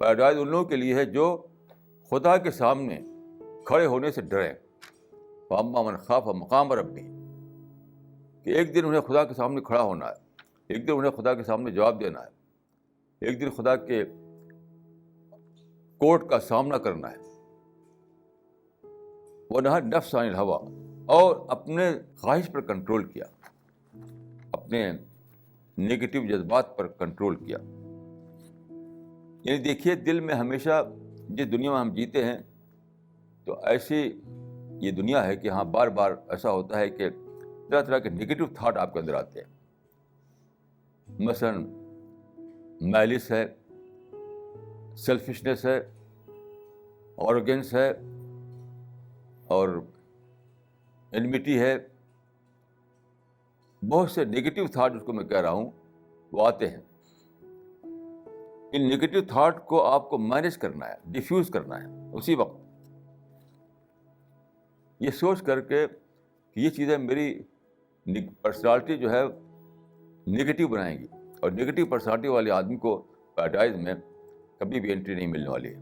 Paradise in لوگوں کے لیے ہے جو خدا کے سامنے کھڑے ہونے سے ڈریں. فاما من خاف مقام ربی, کہ ایک دن انہیں خدا کے سامنے کھڑا ہونا ہے, ایک دن انہیں خدا کے سامنے جواب دینا ہے, ایک دن خدا کے کورٹ کا سامنا کرنا ہے. وہ نہا نفس عن الہوا, اور اپنے خواہش پر کنٹرول کیا, اپنے نگیٹو جذبات پر کنٹرول کیا. یعنی دیکھیے, دل میں ہمیشہ جس دنیا میں ہم جیتے ہیں تو ایسی یہ دنیا ہے کہ ہاں بار بار ایسا ہوتا ہے کہ طرح طرح کے نگیٹو تھاٹ آپ کے اندر آتے ہیں. مثلاً میلس ہے, سیلفشنس ہے, آروگینس ہے, اور انمیٹی ہے. بہت سے نگیٹو تھاٹ جس کو میں کہہ رہا ہوں وہ آتے ہیں. ان نگیٹو تھاٹ کو آپ کو مینیج کرنا ہے, ڈیفیوز کرنا ہے اسی وقت, یہ سوچ کر کے کہ یہ چیزیں میری پرسنالٹی جو ہے نگیٹو بنائیں گی, اور نگیٹو پرسنالٹی والے آدمی کو پیراڈائز میں کبھی بھی انٹری نہیں ملنے والی ہے.